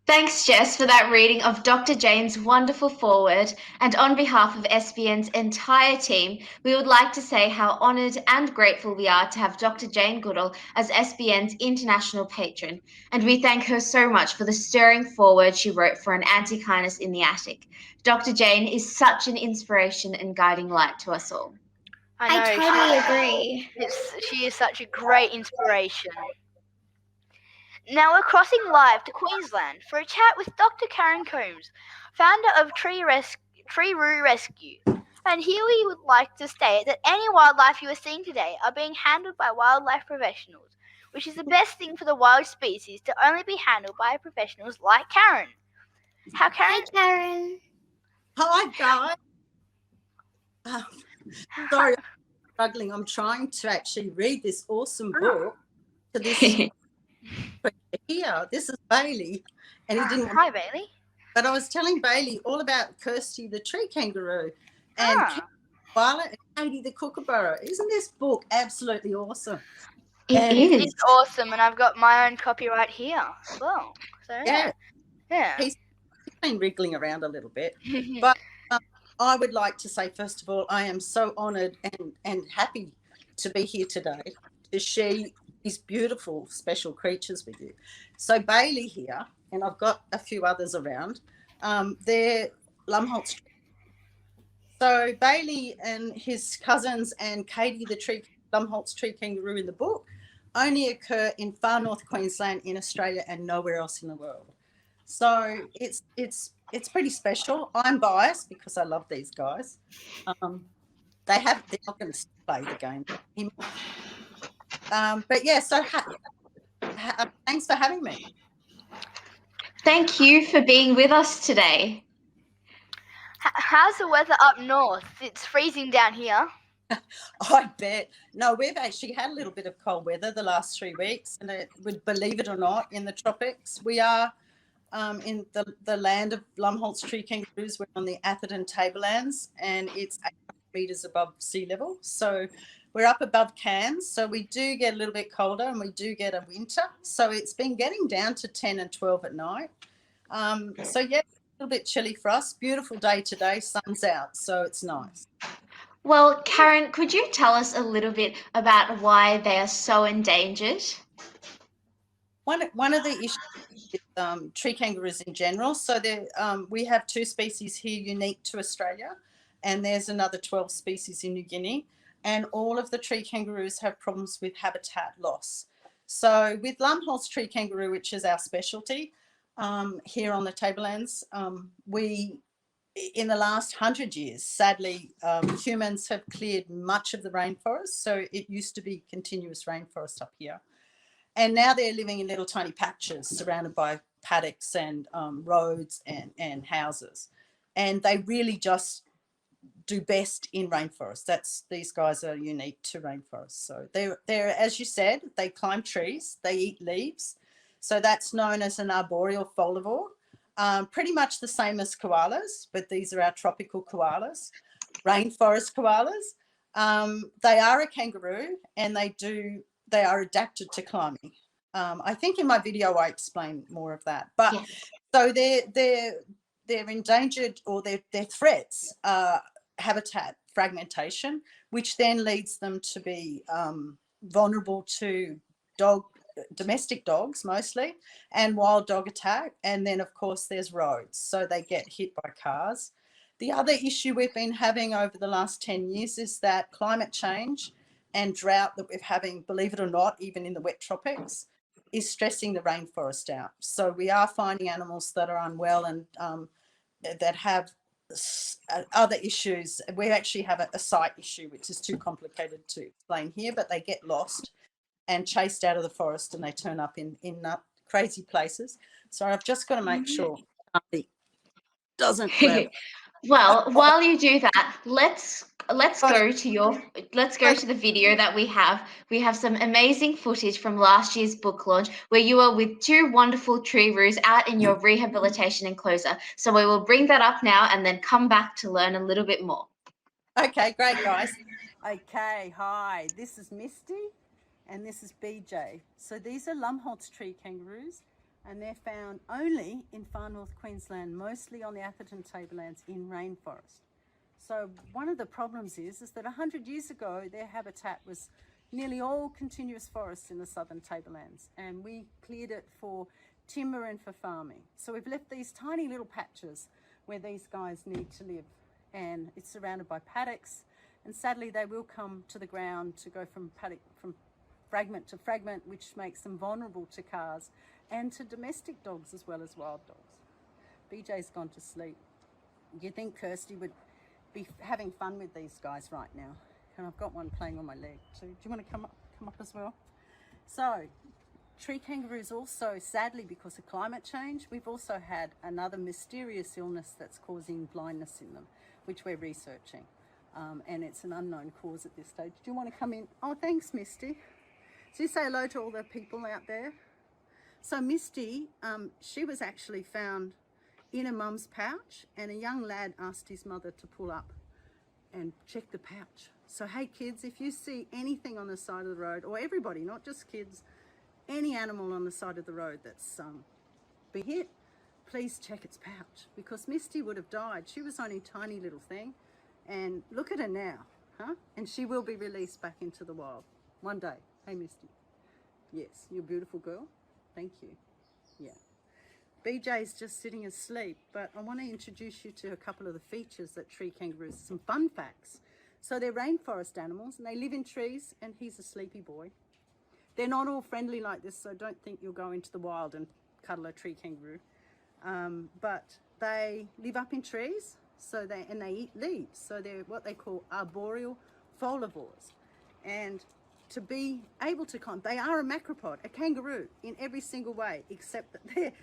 Thanks, Jess, for that reading of Dr. Jane's wonderful foreword. And on behalf of SBN's entire team, we would like to say how honoured and grateful we are to have Dr. Jane Goodall as SBN's international patron. And we thank her so much for the stirring foreword she wrote for An Antechinus in the Attic. Dr. Jane is such an inspiration and guiding light to us all. I I totally agree. she is such a great inspiration. Now we're crossing live to Queensland for a chat with Dr. Karen Coombes, founder of Tree Roo Rescue. And here we would like to state that any wildlife you are seeing today are being handled by wildlife professionals, which is the best thing for the wild species to only be handled by professionals like Karen. How, Karen? Hi, Karen. Hi, guys. Sorry, I'm struggling. I'm trying to actually read this awesome book to this here. This is Bailey, and he didn't. Hi, Bailey. But I was telling Bailey all about Kirsty the tree kangaroo and Violet and Katie the kookaburra. Isn't this book absolutely awesome? It is. It's awesome, and I've got my own copy right here as well. So yeah. He's been wriggling around a little bit, but I would like to say, first of all, I am so honoured and happy to be here today to share these beautiful special creatures with you. So Bailey here, and I've got a few others around, they're Lumholtz. So Bailey and his cousins and Katie the Lumholtz tree kangaroo in the book only occur in far north Queensland in Australia and nowhere else in the world. So it's pretty special. I'm biased because I love these guys. They're not going to play the game. But yeah, so thanks for having me. Thank you for being with us today. How's the weather up north? It's freezing down here. I bet. No, we've actually had a little bit of cold weather the last 3 weeks, and believe it or not, in the tropics. We are in the land of Lumholtz tree kangaroos. We're on the Atherton tablelands, and it's 800 metres above sea level. So we're up above Cairns, so we do get a little bit colder, and we do get a winter. So it's been getting down to 10 and 12 at night. So yeah, a little bit chilly for us. Beautiful day today, sun's out, so it's nice. Well, Karen, could you tell us a little bit about why they are so endangered? One of the issues with tree kangaroos in general, so we have 2 species here unique to Australia, and there's another 12 species in New Guinea, and all of the tree kangaroos have problems with habitat loss. So with Lumholtz tree kangaroo, which is our specialty here on the tablelands, in the last 100 years, sadly, humans have cleared much of the rainforest. So it used to be continuous rainforest up here. And now they're living in little tiny patches surrounded by paddocks and roads and houses. And they really just do best in rainforest. These guys are unique to rainforest. So they're, as you said, they climb trees, they eat leaves. So that's known as an arboreal folivore. Pretty much the same as koalas, but these are our tropical koalas, rainforest koalas. They are a kangaroo, and they are adapted to climbing. I think in my video I explain more of that. But so they're endangered, or their threats are habitat fragmentation, which then leads them to be vulnerable to domestic dogs mostly, and wild dog attack. And then of course there's roads, so they get hit by cars. The other issue we've been having over the last 10 years is that climate change and drought that we're having, believe it or not, even in the wet tropics, is stressing the rainforest out. So we are finding animals that are unwell and that have other issues. We actually have a sight issue, which is too complicated to explain here, but they get lost and chased out of the forest, and they turn up in crazy places. So I've just got to make sure it doesn't Well, while you do that, let's go to the video that we have. We have some amazing footage from last year's book launch where you are with 2 wonderful tree roos out in your rehabilitation enclosure. So we will bring that up now and then come back to learn a little bit more. Okay, great, guys. Okay, hi, this is Misty and this is BJ. So these are Lumholtz tree kangaroos. and they're found only in far north Queensland, mostly on the Atherton tablelands in rainforest. So one of the problems is that 100 years ago, their habitat was nearly all continuous forests in the southern tablelands, and we cleared it for timber and for farming. So we've left these tiny little patches where these guys need to live, and it's surrounded by paddocks, and sadly they will come to the ground to go from fragment to fragment, which makes them vulnerable to cars and to domestic dogs as well as wild dogs. BJ's gone to sleep. You think Kirsty would be having fun with these guys right now? And I've got one playing on my leg too. Do you want to come up as well? So tree kangaroos also, sadly, because of climate change, we've also had another mysterious illness that's causing blindness in them, which we're researching. And it's an unknown cause at this stage. Do you want to come in? Oh, thanks, Misty. So you say hello to all the people out there. So Misty, she was actually found in a mum's pouch, and a young lad asked his mother to pull up and check the pouch. So hey kids, if you see anything on the side of the road, or everybody, not just kids, any animal on the side of the road that's been hit, please check its pouch, because Misty would have died. She was only a tiny little thing, and look at her now, huh? And she will be released back into the wild one day. Hey Misty. Yes, you're a beautiful girl. Thank you. Yeah. BJ's just sitting asleep, but I want to introduce you to a couple of the features that tree kangaroos, some fun facts. So they're rainforest animals, and they live in trees, and he's a sleepy boy. They're not all friendly like this, so don't think you'll go into the wild and cuddle a tree kangaroo. But they live up in trees, so they eat leaves. So they're what they call arboreal folivores. And to be able to climb, they are a macropod, a kangaroo, in every single way, except that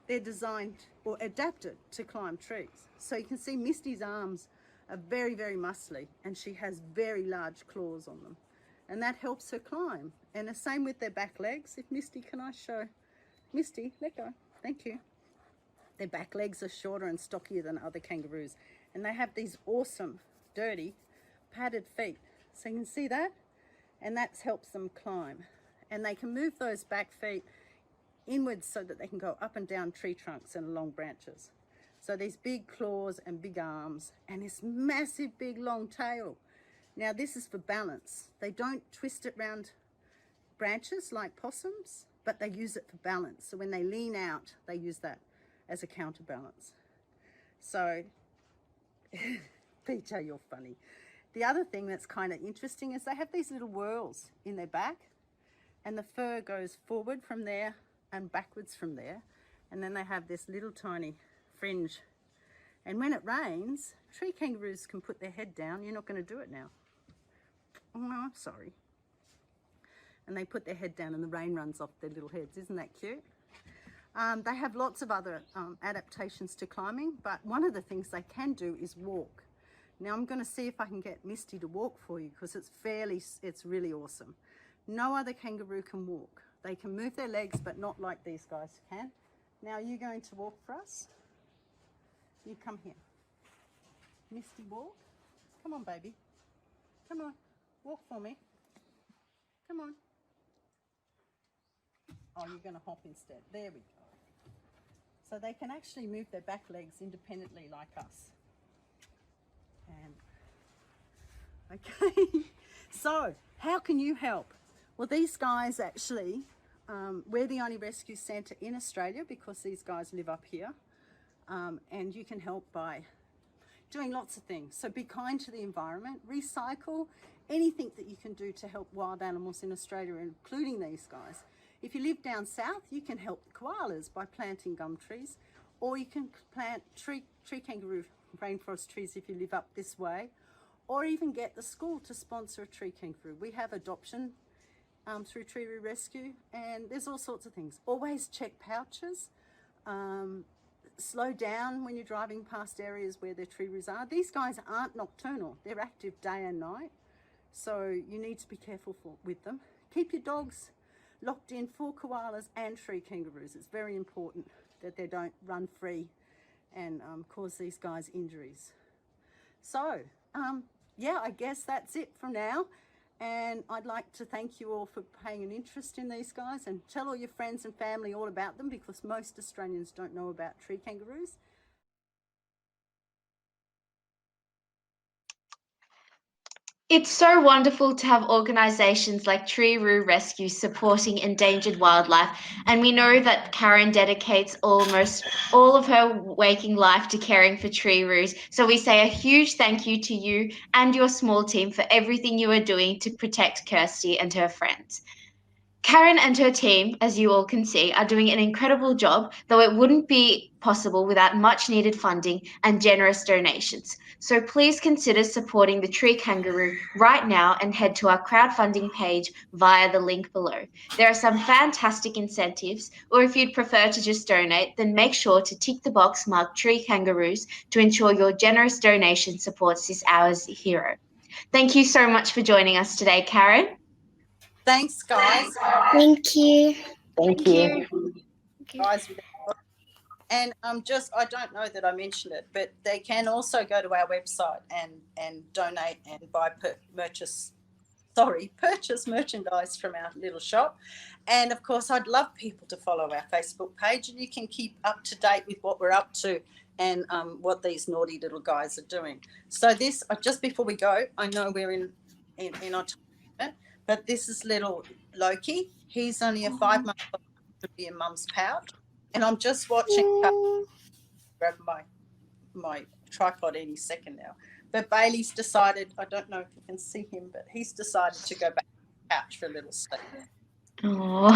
they're designed or adapted to climb trees. So you can see Misty's arms are very, very muscly, and she has very large claws on them. And that helps her climb. And the same with their back legs. If Misty, can I show? Misty, let go. Thank you. Their back legs are shorter and stockier than other kangaroos. And they have these awesome, dirty, padded feet. So you can see that? And that helps them climb. And they can move those back feet inwards so that they can go up and down tree trunks and along branches. So these big claws and big arms and this massive big long tail. Now this is for balance. They don't twist it round branches like possums, but they use it for balance. So when they lean out, they use that as a counterbalance. So, PJ, you're funny. The other thing that's kind of interesting is they have these little whorls in their back, and the fur goes forward from there and backwards from there, and then they have this little tiny fringe. And when it rains, tree kangaroos can put their head down. You're not going to do it now. Oh no, I'm sorry. And they put their head down and the rain runs off their little heads. Isn't that cute? They have lots of other adaptations to climbing, but one of the things they can do is walk. Now I'm going to see if I can get Misty to walk for you, because it's really awesome. No other kangaroo can walk. They can move their legs, but not like these guys can. Now are you going to walk for us? You come here. Misty, walk. Come on, baby. Come on. Walk for me. Come on. Oh, you're going to hop instead. There we go. So they can actually move their back legs independently like us. And okay. So how can you help? Well, these guys actually, we're the only rescue centre in Australia because these guys live up here. And you can help by doing lots of things. So be kind to the environment, recycle, anything that you can do to help wild animals in Australia, including these guys. If you live down south, you can help the koalas by planting gum trees, or you can plant tree kangaroo rainforest trees if you live up this way, or even get the school to sponsor a tree kangaroo. We have adoption through Tree Roo Rescue, and there's all sorts of things. Always check pouches. Slow down when you're driving past areas where the tree roos are. These guys aren't nocturnal. They're active day and night. So you need to be careful with them. Keep your dogs locked in for koalas and tree kangaroos. It's very important that they don't run free and cause these guys injuries. So, yeah, I guess that's it for now. And I'd like to thank you all for paying an interest in these guys, and tell all your friends and family all about them, because most Australians don't know about tree kangaroos. It's so wonderful to have organisations like Tree Roo Resuce supporting endangered wildlife, and we know that Karen dedicates almost all of her waking life to caring for tree roos. So we say a huge thank you to you and your small team for everything you are doing to protect Kirsty and her friends. Karen and her team, as you all can see, are doing an incredible job, though it wouldn't be possible without much needed funding and generous donations. So please consider supporting the Tree Kangaroo right now and head to our crowdfunding page via the link below. There are some fantastic incentives, or if you'd prefer to just donate, then make sure to tick the box marked Tree Kangaroos to ensure your generous donation supports this hour's hero. Thank you so much for joining us today, Karen. Thanks, guys. Thank you. Thank you. Guys, and just, I don't know that I mentioned it, but they can also go to our website and donate and buy purchase merchandise from our little shop. And of course, I'd love people to follow our Facebook page, and you can keep up to date with what we're up to and what these naughty little guys are doing. So this, just before we go, I know we're in October, but this is little Loki. He's only a 5-month-old, could be in mum's pouch. And I'm just watching, grab my tripod any second now. But Bailey's decided, I don't know if you can see him, but he's decided to go back to the couch for a little sleep. Oh.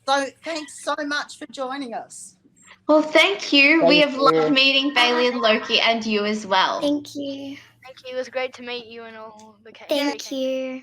So thanks so much for joining us. Well, thank you. We have you. loved meeting Bailey and Loki and you as well. Thank you. Thank you. It was great to meet you and all the Thank you.